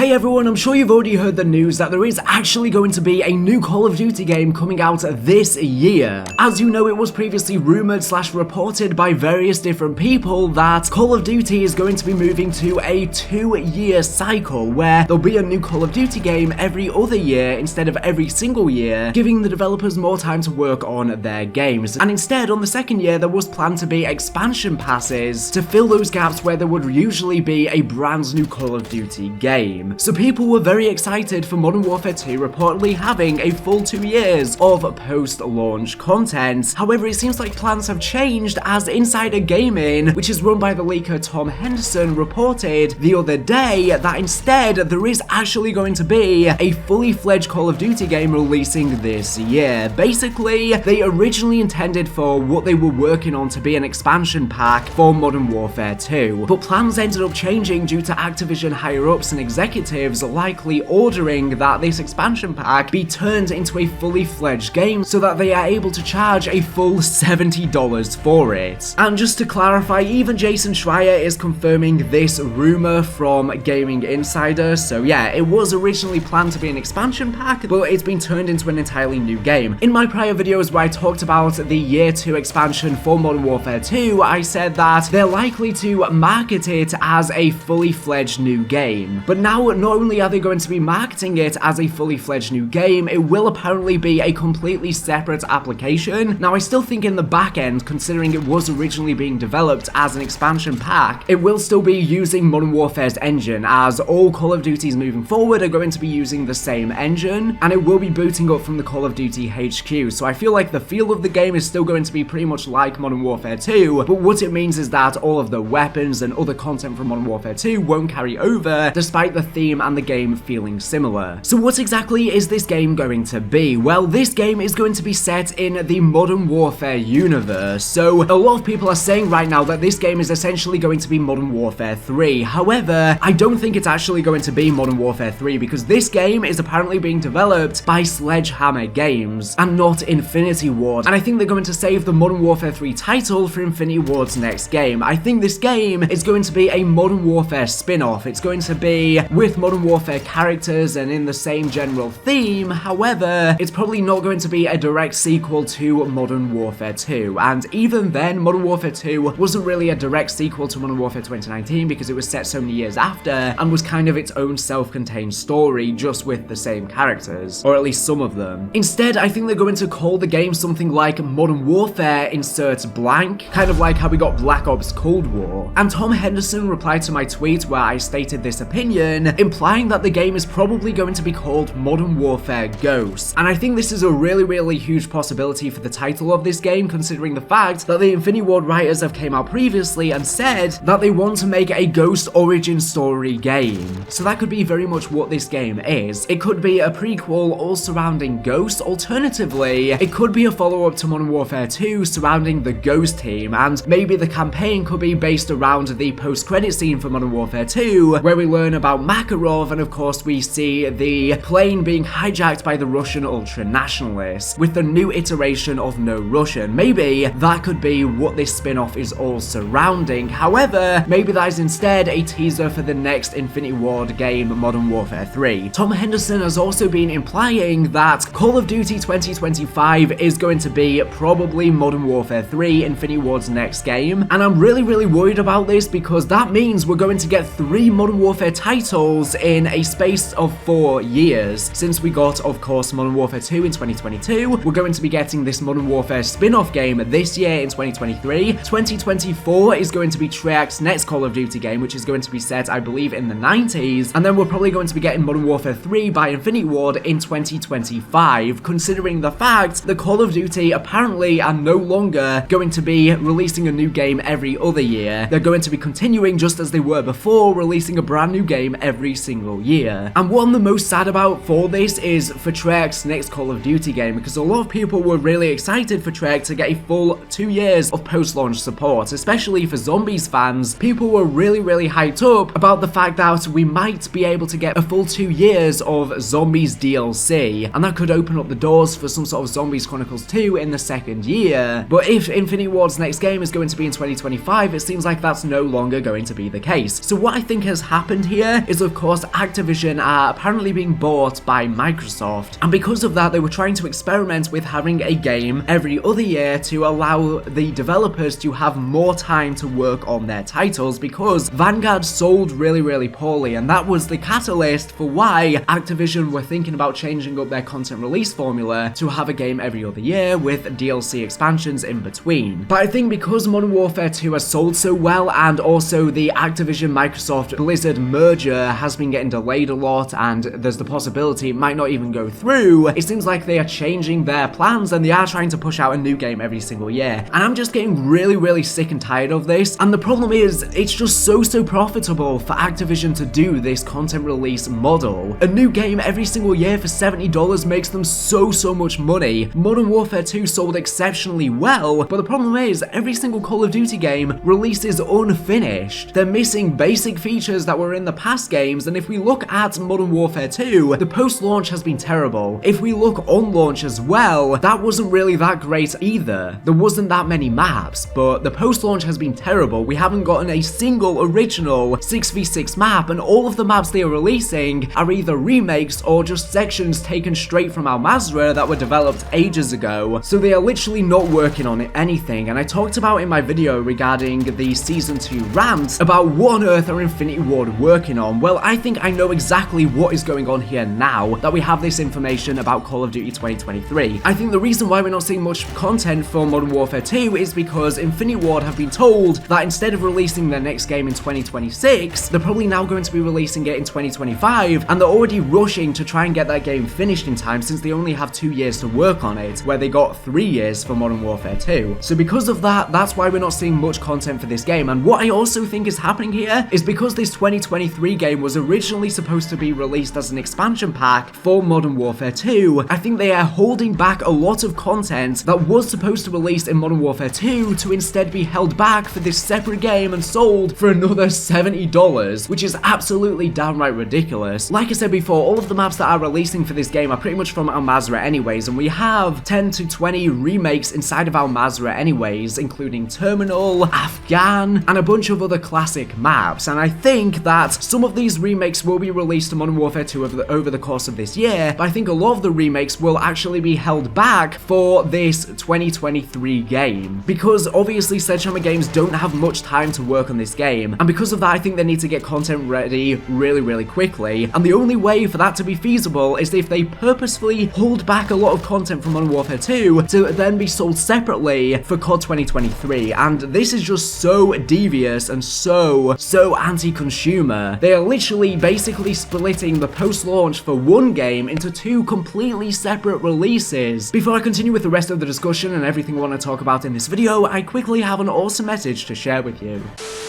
Hey everyone, I'm sure you've already heard the news that there is actually going to be a new Call of Duty game coming out this year. As you know, it was previously rumored / reported by various different people that Call of Duty is going to be moving to a 2-year cycle where there'll be a new Call of Duty game every other year instead of every single year, giving the developers more time to work on their games. And instead, on the second year, there was planned to be expansion passes to fill those gaps where there would usually be a brand new Call of Duty game. So people were very excited for Modern Warfare 2 reportedly having a full 2 years of post-launch content. However, it seems like plans have changed as Insider Gaming, which is run by the leaker Tom Henderson, reported the other day that instead there is actually going to be a fully fledged Call of Duty game releasing this year. Basically, they originally intended for what they were working on to be an expansion pack for Modern Warfare 2, but plans ended up changing due to Activision higher-ups and executives likely ordering that this expansion pack be turned into a fully fledged game so that they are able to charge a full $70 for it. And just to clarify, even Jason Schreier is confirming this rumor from Gaming Insider. So yeah, it was originally planned to be an expansion pack, but it's been turned into an entirely new game. In my prior videos where I talked about the Year 2 expansion for Modern Warfare 2, I said that they're likely to market it as a fully fledged new game. But now, not only are they going to be marketing it as a fully fledged new game, it will apparently be a completely separate application. Now, I still think in the back end, considering it was originally being developed as an expansion pack, it will still be using Modern Warfare's engine, as all Call of Duties moving forward are going to be using the same engine, and it will be booting up from the Call of Duty HQ. So I feel like the feel of the game is still going to be pretty much like Modern Warfare 2, but what it means is that all of the weapons and other content from Modern Warfare 2 won't carry over, despite the theme and the game feeling similar. So what exactly is this game going to be? Well, this game is going to be set in the Modern Warfare universe. So a lot of people are saying right now that this game is essentially going to be Modern Warfare 3. However, I don't think it's actually going to be Modern Warfare 3 because this game is apparently being developed by Sledgehammer Games and not Infinity Ward. And I think they're going to save the Modern Warfare 3 title for Infinity Ward's next game. I think this game is going to be a Modern Warfare spin-off. It's going to be with Modern Warfare characters and in the same general theme. However, it's probably not going to be a direct sequel to Modern Warfare 2. And even then, Modern Warfare 2 wasn't really a direct sequel to Modern Warfare 2019 because it was set so many years after and was kind of its own self-contained story, just with the same characters, or at least some of them. Instead, I think they're going to call the game something like Modern Warfare insert blank, kind of like how we got Black Ops Cold War. And Tom Henderson replied to my tweet where I stated this opinion, implying that the game is probably going to be called Modern Warfare Ghosts. And I think this is a really huge possibility for the title of this game, considering the fact that the Infinity Ward writers have came out previously and said that they want to make a Ghost origin story game. So that could be very much what this game is. It could be a prequel all surrounding Ghost. Alternatively, it could be a follow-up to Modern Warfare 2 surrounding the Ghost team, and maybe the campaign could be based around the post-credit scene for Modern Warfare 2, where we learn about Makarov, and of course we see the plane being hijacked by the Russian ultra-nationalists with the new iteration of No Russian. Maybe that could be what this spin-off is all surrounding. However, maybe that is instead a teaser for the next Infinity Ward game, Modern Warfare 3. Tom Henderson has also been implying that Call of Duty 2025 is going to be probably Modern Warfare 3, Infinity Ward's next game, and I'm really worried about this because that means we're going to get 3 Modern Warfare titles in a space of 4 years. Since we got, of course, Modern Warfare 2 in 2022, we're going to be getting this Modern Warfare spin-off game this year in 2023. 2024 is going to be Treyarch's next Call of Duty game, which is going to be set, I believe, in the 90s, and then we're probably going to be getting Modern Warfare 3 by Infinity Ward in 2025, considering the fact that Call of Duty apparently are no longer going to be releasing a new game every other year. They're going to be continuing just as they were before, releasing a brand new game every single year. And what I'm the most sad about for this is for Treyarch's next Call of Duty game, because a lot of people were really excited for Treyarch to get a full 2 years of post-launch support, especially for Zombies fans. People were really hyped up about the fact that we might be able to get a full 2 years of Zombies DLC, and that could open up the doors for some sort of Zombies Chronicles 2 in the second year. But if Infinity Ward's next game is going to be in 2025, it seems like that's no longer going to be the case. So what I think has happened here is, of course, Activision are apparently being bought by Microsoft, and because of that, they were trying to experiment with having a game every other year to allow the developers to have more time to work on their titles, because Vanguard sold really poorly, and that was the catalyst for why Activision were thinking about changing up their content release formula to have a game every other year with DLC expansions in between. But I think because Modern Warfare 2 has sold so well, and also the Activision Microsoft Blizzard merger has been getting delayed a lot, and there's the possibility it might not even go through, it seems like they are changing their plans and they are trying to push out a new game every single year. And I'm just getting really sick and tired of this. And the problem is, it's just so profitable for Activision to do this content release model. A new game every single year for $70 makes them so much money. Modern Warfare 2 sold exceptionally well, but the problem is every single Call of Duty game releases unfinished. They're missing basic features that were in the past games, and if we look at Modern Warfare 2, the post-launch has been terrible. If we look on launch as well, that wasn't really that great either. There wasn't that many maps, but the post-launch has been terrible. We haven't gotten a single original 6v6 map, and all of the maps they are releasing are either remakes or just sections taken straight from Mazrah that were developed ages ago. So they are literally not working on anything, and I talked about in my video regarding the Season 2 rant about what on earth are Infinity Ward working on. Well, I think I know exactly what is going on here now that we have this information about Call of Duty 2023. I think the reason why we're not seeing much content for Modern Warfare 2 is because Infinity Ward have been told that instead of releasing their next game in 2026, they're probably now going to be releasing it in 2025, and they're already rushing to try and get that game finished in time since they only have 2 years to work on it, where they got 3 years for Modern Warfare 2. So because of that, that's why we're not seeing much content for this game. And what I also think is happening here is because this 2023 game was originally supposed to be released as an expansion pack for Modern Warfare 2, I think they are holding back a lot of content that was supposed to release in Modern Warfare 2 to instead be held back for this separate game and sold for another $70, which is absolutely downright ridiculous. Like I said before, all of the maps that are releasing for this game are pretty much from Mazrah anyways, and we have 10 to 20 remakes inside of Mazrah anyways, including Terminal, Afghan, and a bunch of other classic maps. And I think that some of these remakes will be released to Modern Warfare 2 over the course of this year, but I think a lot of the remakes will actually be held back for this 2023 game, because obviously Sledgehammer Games don't have much time to work on this game, and because of that I think they need to get content ready really quickly, and the only way for that to be feasible is if they purposefully hold back a lot of content from Modern Warfare 2 to then be sold separately for COD 2023, and this is just so devious and so anti-consumer. They are literally basically splitting the post-launch for one game into 2 completely separate releases. Before I continue with the rest of the discussion and everything I want to talk about in this video, I quickly have an awesome message to share with you.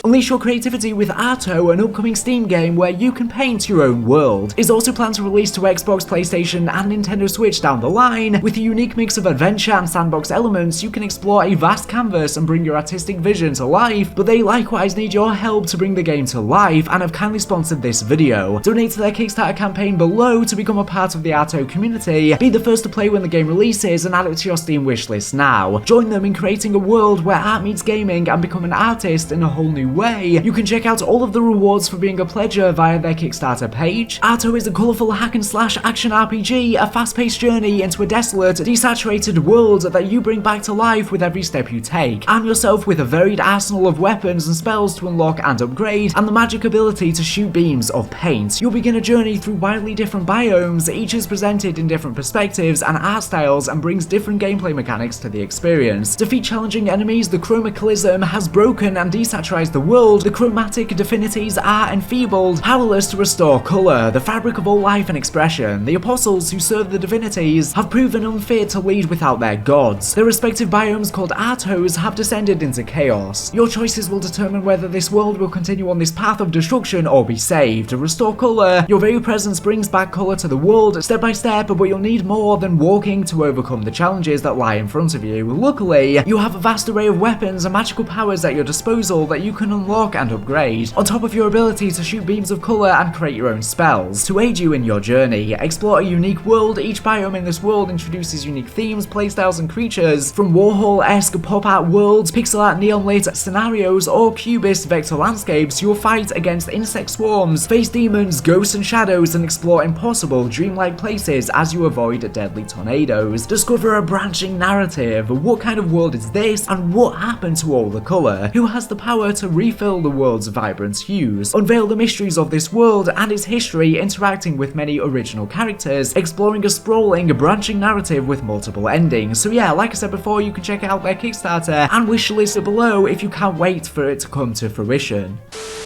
Unleash your creativity with Arto, an upcoming Steam game where you can paint your own world. It's also planned to release to Xbox, PlayStation, and Nintendo Switch down the line. With a unique mix of adventure and sandbox elements, you can explore a vast canvas and bring your artistic vision to life, but they likewise need your help to bring the game to life and have kindly sponsored this video. Donate to their Kickstarter campaign below to become a part of the Arto community. Be the first to play when the game releases and add it to your Steam wishlist now. Join them in creating a world where art meets gaming and become an artist in a whole new way. You can check out all of the rewards for being a pledger via their Kickstarter page. Arto is a colourful hack and slash action RPG, a fast-paced journey into a desolate, desaturated world that you bring back to life with every step you take. Arm yourself with a varied arsenal of weapons and spells to unlock and upgrade, and the magic ability to shoot beams of paint. You'll begin a journey through wildly different biomes, each is presented in different perspectives and art styles and brings different gameplay mechanics to the experience. Defeat challenging enemies, the chromacalism has broken and desaturized the world, the chromatic affinities are enfeebled, powerless to restore colour, the fabric of all life and expression. The apostles who serve the divinities have proven unfit to lead without their gods. Their respective biomes called Artos have descended into chaos. Your choices will determine whether this world will continue on this path of destruction or be saved. To restore colour, your very presence brings back colour to the world step by step, but you'll need more than walking to overcome the challenges that lie in front of you. Luckily, you have a vast array of weapons and magical powers at your disposal that you can unlock and upgrade, on top of your ability to shoot beams of colour and create your own spells. To aid you in your journey, explore a unique world. Each biome in this world introduces unique themes, playstyles and creatures, from Warhol-esque pop art worlds, pixel art neon lit scenarios, or cubist vector landscapes. You'll fight against insect swarms games, face demons, ghosts and shadows, and explore impossible, dreamlike places as you avoid deadly tornadoes. Discover a branching narrative. What kind of world is this, and what happened to all the colour? Who has the power to refill the world's vibrant hues? Unveil the mysteries of this world and its history, interacting with many original characters, exploring a sprawling, branching narrative with multiple endings. So yeah, like I said before, you can check out their Kickstarter and wishlist below if you can't wait for it to come to fruition.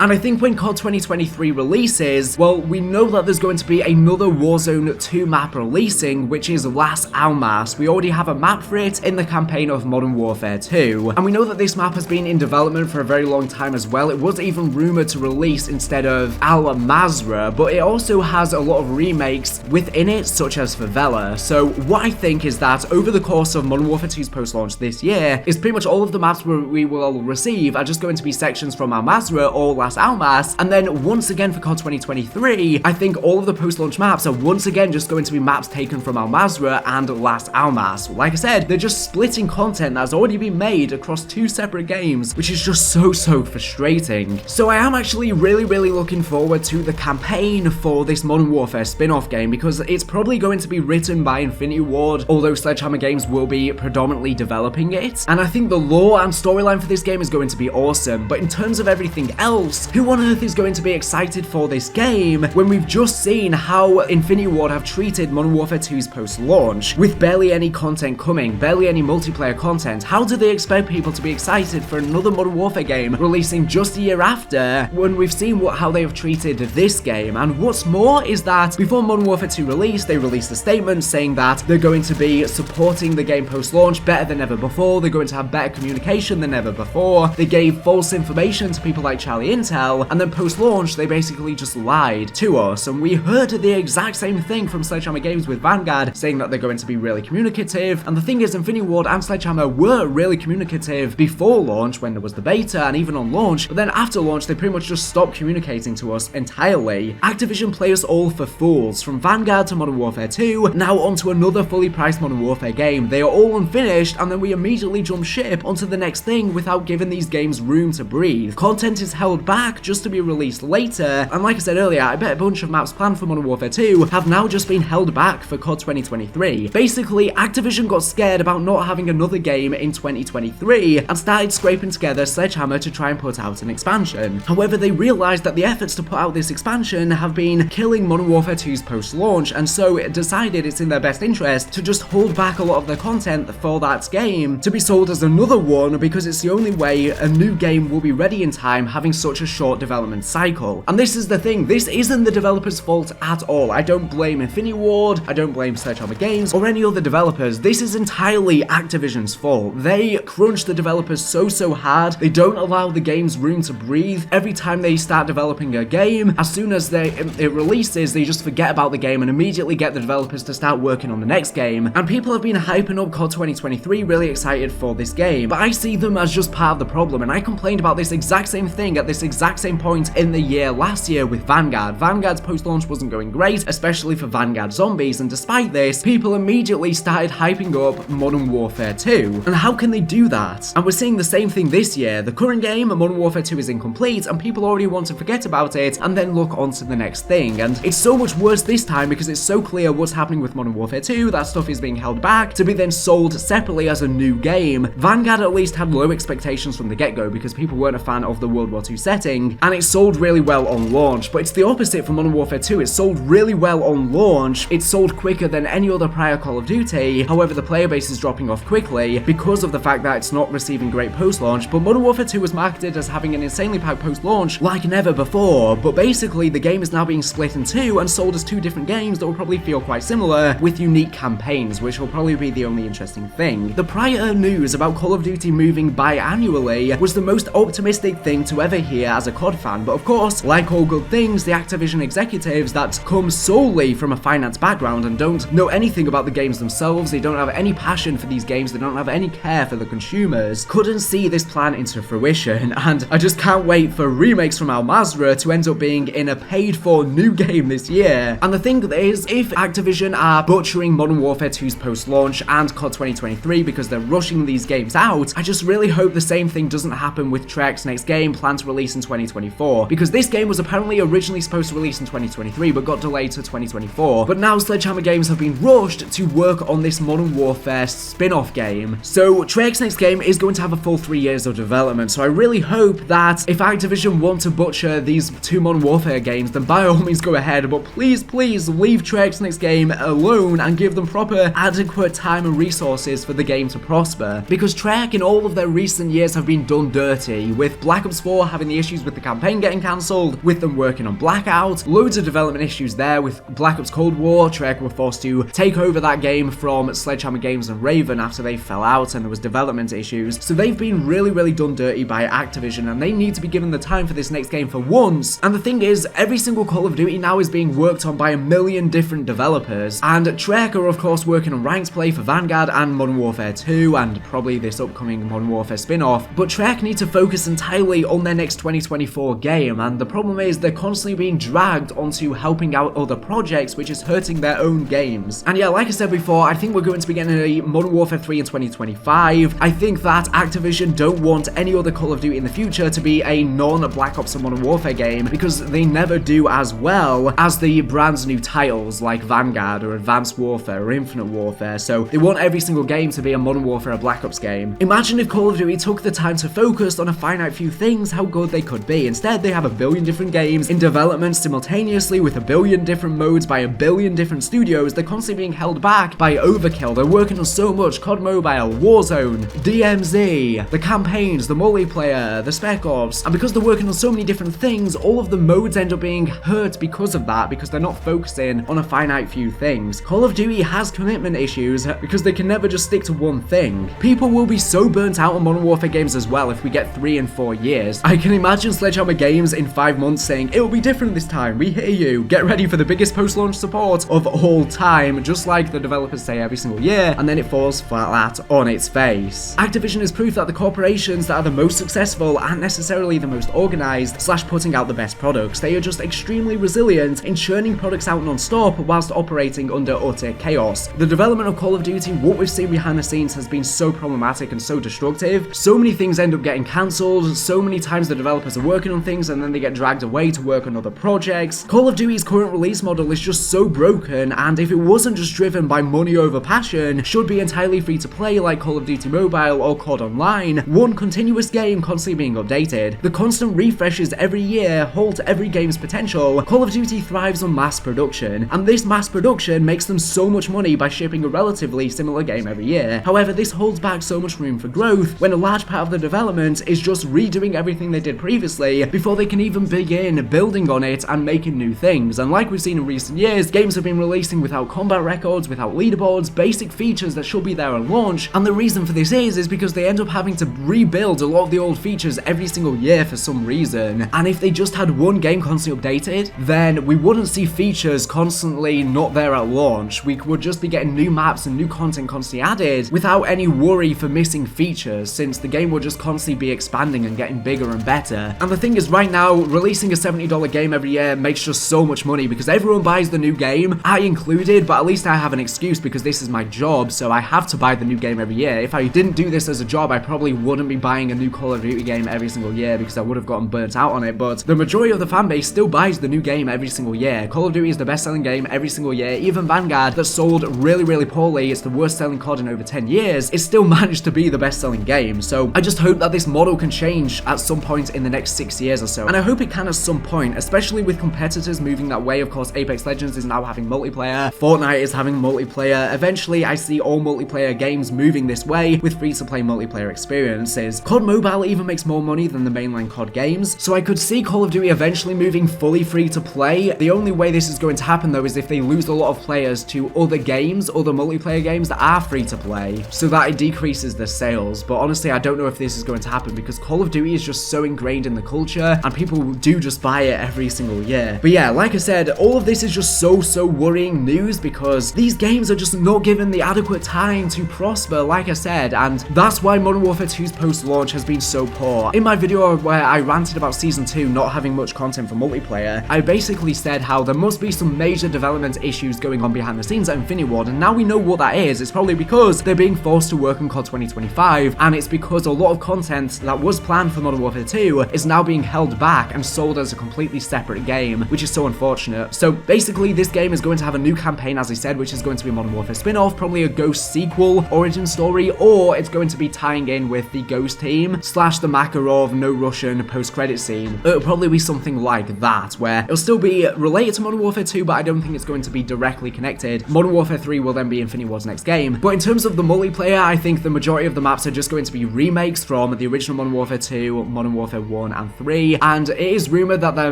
And I think when COD 2023 releases, well, we know that there's going to be another Warzone 2 map releasing, which is Las Almas. We already have a map for it in the campaign of Modern Warfare 2. And we know that this map has been in development for a very long time as well. It was even rumored to release instead of Mazrah, but it also has a lot of remakes within it, such as Favela. So what I think is that over the course of Modern Warfare 2's post-launch this year, is pretty much all of the maps we will receive are just going to be sections from Mazrah or Las Almas, and then once again for COD 2023, I think all of the post-launch maps are once again just going to be maps taken from Mazrah and Las Almas. Like I said, they're just splitting content that's already been made across two separate games, which is just so frustrating. So I am actually really looking forward to the campaign for this Modern Warfare spin-off game, because it's probably going to be written by Infinity Ward, although SHGames will be predominantly developing it. And I think the lore and storyline for this game is going to be awesome, but in terms of everything else, who on earth is going to be excited for this game when we've just seen how Infinity Ward have treated Modern Warfare 2's post-launch, with barely any content coming, barely any multiplayer content? How do they expect people to be excited for another Modern Warfare game releasing just a year after, when we've seen how they have treated this game? And what's more is that before Modern Warfare 2 release, they released a statement saying that they're going to be supporting the game post-launch better than ever before, they're going to have better communication than ever before. They gave false information to people like Charlie Intel, and then post-launch they basically just lied to us, and we heard the exact same thing from SHGames with Vanguard, saying that they're going to be really communicative. And the thing is, Infinity Ward and Sledgehammer were really communicative before launch when there was the beta and even on launch, but then after launch they pretty much just stopped communicating to us entirely. Activision play us all for fools, from Vanguard to Modern Warfare 2, now onto another fully priced Modern Warfare game. They are all unfinished, and then we immediately jump ship onto the next thing without giving these games room to breathe. Content is held back just to be released later, and like I said earlier, I bet a bunch of maps planned for Modern Warfare 2 have now just been held back for COD 2023. Basically, Activision got scared about not having another game in 2023 and started scraping together Sledgehammer to try and put out an expansion. However, they realized that the efforts to put out this expansion have been killing Modern Warfare 2's post-launch, and so it decided it's in their best interest to just hold back a lot of the content for that game to be sold as another one, because it's the only way a new game will be ready in time, having such a short development cycle. And this is the thing, this isn't the developers' fault at all. I don't blame Infinity Ward, I don't blame SHGames or any other developers. This is entirely Activision's fault. They crunch the developers so hard, they don't allow the games room to breathe. Every time they start developing a game, as soon as it releases, they just forget about the game and immediately get the developers to start working on the next game. And people have been hyping up COD 2023, really excited for this game, but I see them as just part of the problem, and I complained about this exact same thing at this exact same point in the year last year with Vanguard. Vanguard's post-launch wasn't going great, especially for Vanguard Zombies, and despite this, people immediately started hyping up Modern Warfare 2. And how can they do that? And we're seeing the same thing this year. The current game, Modern Warfare 2, is incomplete, and people already want to forget about it and then look on to the next thing. And it's so much worse this time because it's so clear what's happening with Modern Warfare 2, that stuff is being held back to be then sold separately as a new game. Vanguard at least had low expectations from the get-go because people weren't a fan of the World War II setting, and it sold really well on launch. But it's the opposite for Modern Warfare 2. It sold really well on launch, it sold quicker than any other prior Call of Duty. However, the player base is dropping off quickly because of the fact that it's not receiving great post-launch. But Modern Warfare 2 was marketed as having an insanely packed post-launch like never before, but basically the game is now being split in two and sold as two different games that will probably feel quite similar, with unique campaigns, which will probably be the only interesting thing. The prior news about Call of Duty moving biannually was the most optimistic thing to ever hear as a COD fan, but of course, like all good things, the Activision executives that come solely from a finance background and don't know anything about the games themselves, they don't have any passion for these games, they don't have any care for the consumers, couldn't see this plan into fruition. And I just can't wait for remakes from Mazrah to end up being in a paid-for new game this year. And the thing is, if Activision are butchering Modern Warfare 2's post-launch and COD 2023 because they're rushing these games out, I just really hope the same thing doesn't happen with Treyarch's next game planned to release in 2024, because this game was apparently originally supposed to release in 2023 but got delayed to 2024. But now Sledgehammer Games have been rushed to work on this Modern Warfare spin-off game. So Treyarch's next game is going to have a full 3 years of development, so I really hope that if Activision want to butcher these 2 Modern Warfare games, then by all means go ahead, but please leave Treyarch's next game alone and give them proper adequate time and resources for the game to prosper, because Treyarch in all of their recent years have been done dirty, with Black Ops 4 having the issues with the campaign getting cancelled, with them working on Blackout, loads of development issues there with Black Ops Cold War. Treyarch were forced to take over that game from Sledgehammer Games and Raven after they fell out and there was development issues, so they've been really done dirty by Activision, and they need to be given the time for this next game for once. And the thing is, every single Call of Duty now is being worked on by a million different developers, and Treyarch are of course working on ranked play for Vanguard and Modern Warfare 2 and probably this upcoming Modern Warfare spin-off, but Treyarch need to focus entirely on their next 2024 game, and the problem is they're constantly being dragged onto helping out other projects, which is hurting their own games. And yeah, like I said before, I think we're going to be getting a Modern Warfare 3 in 2025. I think that Activision don't want any other Call of Duty in the future to be a non-Black Ops or Modern Warfare game, because they never do as well as the brand's new titles like Vanguard or Advanced Warfare or Infinite Warfare, so they want every single game to be a Modern Warfare or Black Ops game. Imagine if Call of Duty took the time to focus on a finite few things, how good they could be. Instead, they have a billion different games in development simultaneously with a billion different modes by a billion different studios. They're constantly being held back by overkill. They're working on so much: COD Mobile, Warzone, DMZ, the campaigns, the multiplayer, the Spec Ops, and because they're working on so many different things, all of the modes end up being hurt because of that, because they're not focusing on a finite few things. Call of Duty has commitment issues because they can never just stick to one thing. People will be so burnt out on Modern Warfare games as well if we get 3 and 4 years. I can imagine Sledgehammer Games in 5 months saying, "It will be different this time, we hear you, get ready for the biggest post-launch support of all time," just like the developers say every single year, and then it falls flat on its face. Activision is proof that the corporations that are the most successful aren't necessarily the most organized / putting out the best products. They are just extremely resilient in churning products out non-stop whilst operating under utter chaos. The development of Call of Duty, what we've seen behind the scenes, has been so problematic and so destructive. So many things end up getting cancelled, so many times the developers are working on things and then they get dragged away to work on other projects. Call of Duty's current release model is just so broken, and if it wasn't just driven by money over passion, should be entirely free to play like Call of Duty Mobile or COD Online, one continuous game constantly being updated. The constant refreshes every year halt every game's potential. Call of Duty thrives on mass production, and this mass production makes them so much money by shipping a relatively similar game every year. However, this holds back so much room for growth when a large part of the development is just redoing everything they did previously before they can even begin building on it and making new things. And like we've seen in recent years, games have been releasing without combat records, without leaderboards, basic features that should be there at launch, and the reason for this is because they end up having to rebuild a lot of the old features every single year for some reason. And if they just had one game constantly updated, then we wouldn't see features constantly not there at launch. We would just be getting new maps and new content constantly added without any worry for missing features, since the game would just constantly be expanding and getting bigger and better. And the thing is, right now, releasing a $70 game every year makes just so much money because everyone buys the new game, I included, but at least I have an excuse because this is my job, so I have to buy the new game every year. If I didn't do this as a job, I probably wouldn't be buying a new Call of Duty game every single year because I would have gotten burnt out on it, but the majority of the fan base still buys the new game every single year. Call of Duty is the best selling game every single year. Even Vanguard, that sold really poorly, it's the worst selling COD in over 10 years, it still managed to be the best selling game. So I just hope that this model can change at some point in the next 6 years or so, and I hope it can at some point, especially with competitors moving that way. Of course, Apex Legends is now having multiplayer, Fortnite is having multiplayer. Eventually I see all multiplayer games moving this way with free-to-play multiplayer experiences. COD Mobile even makes more money than the mainline COD games, so I could see Call of Duty eventually moving fully free to play. The only way this is going to happen though is if they lose a lot of players to other games, other multiplayer games that are free to play, so that it decreases their sales. But honestly, I don't know if this is going to happen because Call of Duty is just so ingrained in the culture and people do just buy it every single year. But yeah, like I said, all of this is just so worrying news because these games are just not given the adequate time to prosper, like I said, and that's why Modern Warfare 2's post-launch has been so poor. In my video where I ranted about Season 2 not having much content for multiplayer, I basically said how there must be some major development issues going on behind the scenes at Infinity Ward, and now we know what that is. It's probably because they're being forced to work on COD 2025, and it's because a lot of content that was planned for Modern Warfare 2 is now being held back and sold sold as a completely separate game, which is so unfortunate. So basically, this game is going to have a new campaign, as I said, which is going to be a Modern Warfare spin-off, probably a Ghost sequel, origin story, or it's going to be tying in with the Ghost team / the Makarov No Russian post-credit scene. It'll probably be something like that, where it'll still be related to Modern Warfare 2, but I don't think it's going to be directly connected. Modern Warfare 3 will then be Infinity Ward's next game. But in terms of the multiplayer, I think the majority of the maps are just going to be remakes from the original Modern Warfare 2, Modern Warfare 1 and 3, and it is rumored that there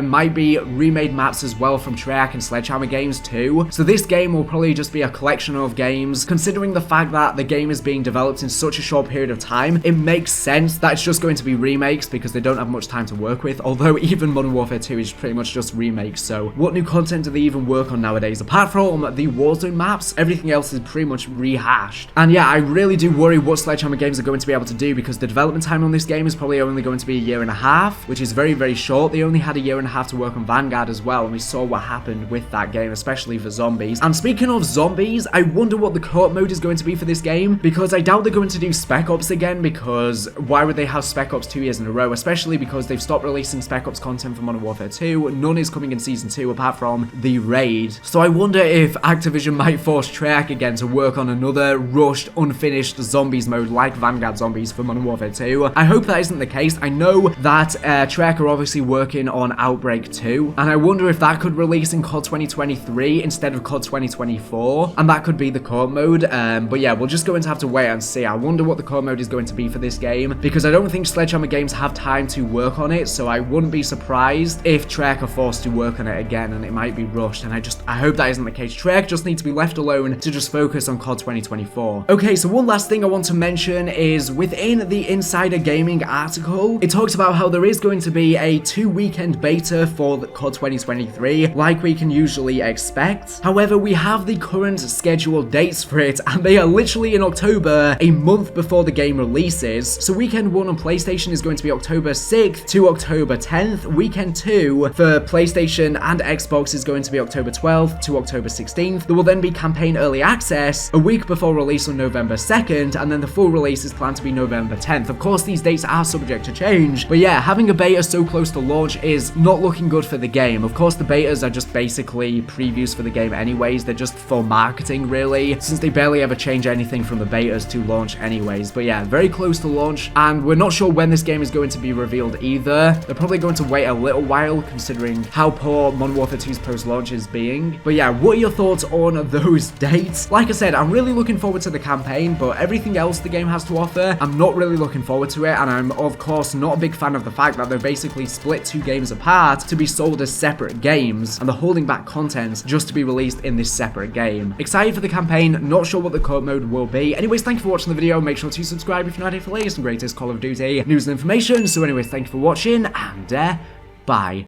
might be remade maps as well from Treyarch and SHGames too. So this game will probably just be a collection of games. Considering the fact that the game is being developed in such a short period of time, it makes sense that it's just going to be remakes because they don't have much time to work with, although even Modern Warfare 2 is pretty much just remakes. So what new content do they even work on nowadays? Apart from the Warzone maps, everything else is pretty much rehashed. And yeah, I really do worry what SHGames are going to be able to do, because the development time on this game is probably only going to be a year and a half, which is very, very short. They only had a year and a half to work on Vanguard as well, and we saw what happened with that game, especially for zombies. And speaking of zombies, I wonder what the co-op mode is going to be for this game, because I doubt they're going to do Spec Ops again, because why would they have Spec Ops 2 years in a row, especially because they've stopped releasing Spec Ops content for Modern Warfare 2. None is coming in Season 2 apart from the raid. So I wonder if Activision might force Treyarch again to work on another rushed, unfinished zombies mode like Vanguard Zombies for Modern Warfare 2. I hope that isn't the case. I know that Treyarch are obviously working on Outbreak 2, and I wonder if that could release in COD 2023 instead of COD 2024, and that could be the co-op mode. But yeah, we're just going to have to wait and see. I wonder what the co-op mode is going to be for this game, because I don't think SHGames have time to work on it, so I wouldn't be surprised if Treyarch are forced to work on it again, and it might be rushed, and I hope that isn't the case. Treyarch just need to be left alone to just focus on COD 2024. Okay, so one last thing I want to mention is within the Insider Gaming article, it talks about how there is going to be a 2-weekend beta for the COD 2023, like we can usually expect. However, we have the current scheduled dates for it, and they are literally in October, a month before the game releases. So weekend 1 on PlayStation is going to be October 6th to October 10th. Weekend 2 for PlayStation and Xbox is going to be October 12th to October 16th. There will then be campaign early access a week before release on November 2nd, and then the full release is planned to be November 10th. Of course, these dates are subject to change, but yeah, having a beta so close to launch is not looking good for the game. Of course, the betas are just basically previews for the game anyways. They're just for marketing, really, since they barely ever change anything from the betas to launch anyways. But yeah, very close to launch, and we're not sure when this game is going to be revealed either. They're probably going to wait a little while, considering how poor Modern Warfare 2's post-launch is being. But yeah, what are your thoughts on those dates? Like I said, I'm really looking forward to the campaign, but everything else the game has to offer, I'm not really looking forward to it, and I'm of course not a big fan of the fact that they're basically split 2 games apart to be sold as separate games, and they're holding back content just to be released in this separate game. Excited for the campaign, not sure what the co-op mode will be. Anyways, thank you for watching the video. Make sure to subscribe if you're not here for the latest and greatest Call of Duty news and information. So anyways, thank you for watching, and bye.